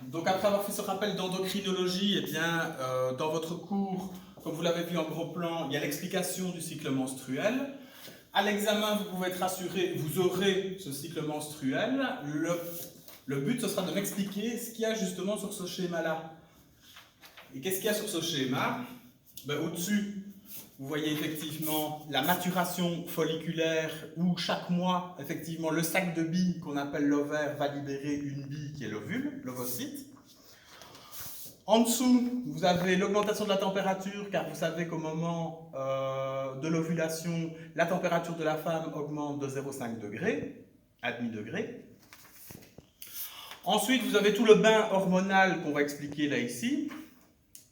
Donc après avoir fait ce rappel d'endocrinologie, eh bien, dans votre cours, comme vous l'avez vu en gros plan, il y a l'explication du cycle menstruel. À l'examen, vous pouvez être rassuré, vous aurez ce cycle menstruel. Le but, ce sera de m'expliquer ce qu'il y a justement sur ce schéma-là. Et qu'est-ce qu'il y a sur ce schéma? Au-dessus, vous voyez effectivement la maturation folliculaire où chaque mois, effectivement, le sac de billes qu'on appelle l'ovaire va libérer une bille qui est l'ovule, l'ovocyte. En dessous, vous avez l'augmentation de la température, car vous savez qu'au moment de l'ovulation, la température de la femme augmente de 0,5 degrés à demi-degré. Ensuite, vous avez tout le bain hormonal qu'on va expliquer là ici.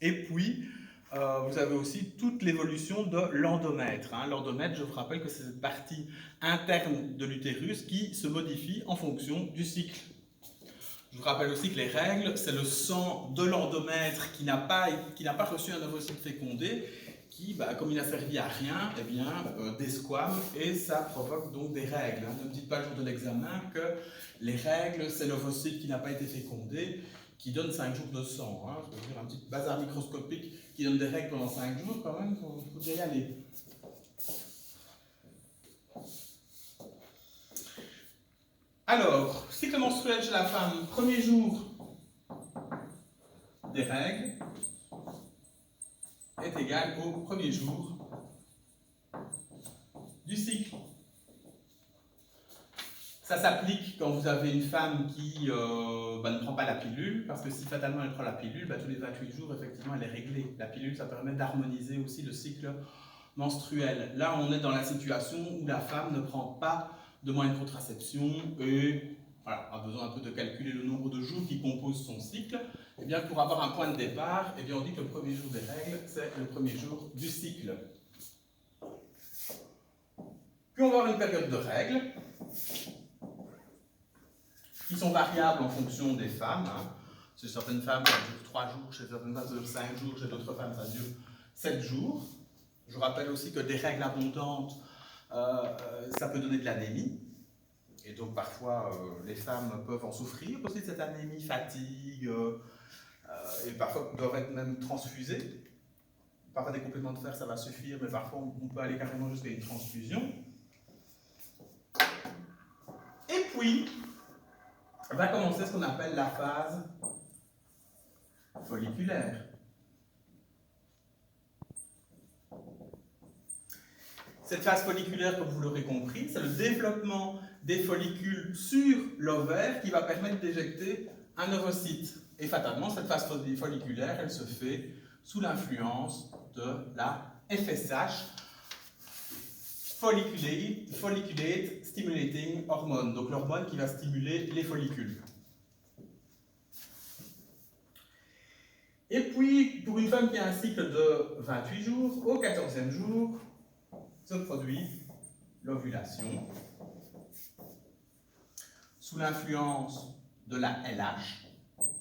Et puis, vous avez aussi toute l'évolution de l'endomètre. L'endomètre, je vous rappelle que c'est cette partie interne de l'utérus qui se modifie en fonction du cycle. Je vous rappelle aussi que les règles, c'est le sang de l'endomètre qui n'a pas reçu un ovocyte fécondé, qui, comme il n'a servi à rien, eh bien, desquame, et ça provoque donc des règles. Ne me dites pas le jour de l'examen que les règles, c'est l'ovocyte qui n'a pas été fécondé, qui donne 5 jours de sang. Je veux dire, un petit bazar microscopique qui donne des règles pendant 5 jours, quand même, il faut y aller. Alors, cycle menstruel chez la femme, premier jour des règles est égal au premier jour du cycle. Ça s'applique quand vous avez une femme qui ne prend pas la pilule, parce que si fatalement elle prend la pilule, tous les 28 jours, effectivement, elle est réglée. La pilule, ça permet d'harmoniser aussi le cycle menstruel. Là, on est dans la situation où la femme ne prend pas de moyens de contraception et voilà, a besoin un peu de calculer le nombre de jours qui composent son cycle. Et bien, pour avoir un point de départ, eh bien, on dit que le premier jour des règles, c'est le premier jour du cycle. Puis on va avoir une période de règles qui sont variables en fonction des femmes. Chez certaines femmes, ça dure 3 jours, chez certaines femmes, ça dure 5 jours, chez d'autres femmes, ça dure 7 jours. Je rappelle aussi que des règles abondantes, ça peut donner de l'anémie. Et donc parfois, les femmes peuvent en souffrir aussi de cette anémie, fatigue, et parfois doivent être même transfusées. Parfois des compléments de fer, ça va suffire, mais parfois on peut aller carrément jusqu'à une transfusion. Et puis, va commencer ce qu'on appelle la phase folliculaire. Cette phase folliculaire, comme vous l'aurez compris, c'est le développement des follicules sur l'ovaire qui va permettre d'éjecter un ovocyte. Et fatalement, cette phase folliculaire, elle se fait sous l'influence de la FSH, Folliculate Stimulating Hormone, donc l'hormone qui va stimuler les follicules. Et puis, pour une femme qui a un cycle de 28 jours, au 14e jour, se produit l'ovulation sous l'influence de la LH,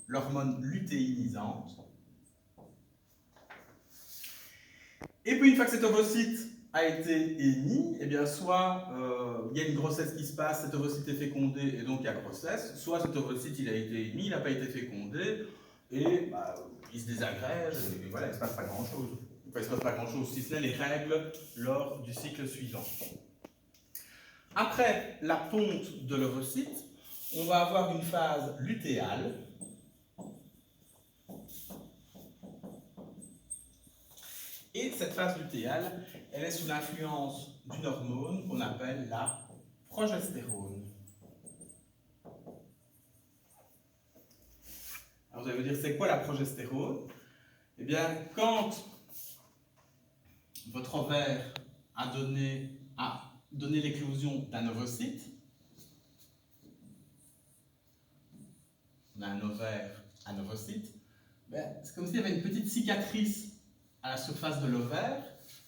l'hormone lutéinisante. Et puis, une fois que cet ovocyte a été émis, eh bien, soit il y a une grossesse qui se passe, cet ovocyte est fécondé et donc il y a grossesse, soit cet ovocyte il a été émis, il n'a pas été fécondé et il se désagrège et voilà, il ne se passe pas grand-chose. Enfin, il ne se passe pas grand-chose, si ce n'est les règles lors du cycle suivant. Après la ponte de l'ovocyte, on va avoir une phase lutéale. Et cette phase lutéale, elle est sous l'influence d'une hormone qu'on appelle la progestérone. Alors vous allez me dire, c'est quoi la progestérone? Eh bien, quand votre ovaire a donné l'éclosion d'un ovocyte, on a un ovaire, un ovocyte, c'est comme s'il y avait une petite cicatrice à la surface de l'ovaire,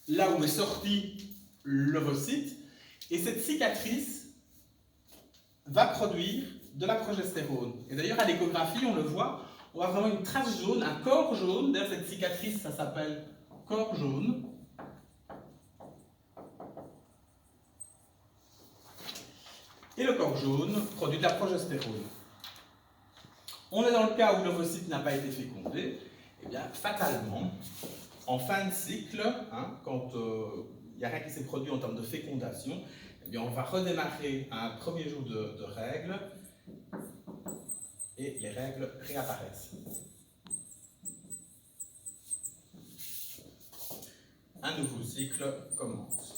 là où est sorti l'ovocyte, et cette cicatrice va produire de la progestérone. Et d'ailleurs, à l'échographie, on le voit, on voit vraiment une trace jaune, un corps jaune. D'ailleurs, cette cicatrice, ça s'appelle corps jaune. Et le corps jaune produit de la progestérone. On est dans le cas où l'ovocyte n'a pas été fécondé. Eh bien, fatalement, en fin de cycle, hein, quand il n'y a rien qui s'est produit en termes de fécondation, eh bien, on va redémarrer un premier jour de règles et les règles réapparaissent. Un nouveau cycle commence.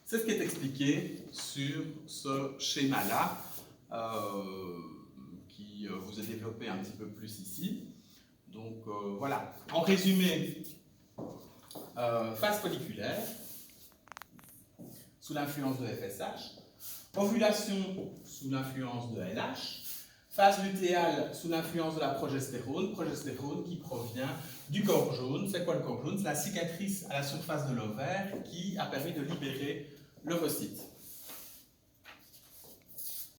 C'est ce qui est expliqué sur ce schéma-là, qui vous est développé un petit peu plus ici. Donc voilà, en résumé, phase folliculaire, sous l'influence de FSH, ovulation sous l'influence de LH, phase lutéale sous l'influence de la progestérone qui provient du corps jaune. C'est quoi le corps jaune? C'est la cicatrice à la surface de l'ovaire qui a permis de libérer l'ovocyte.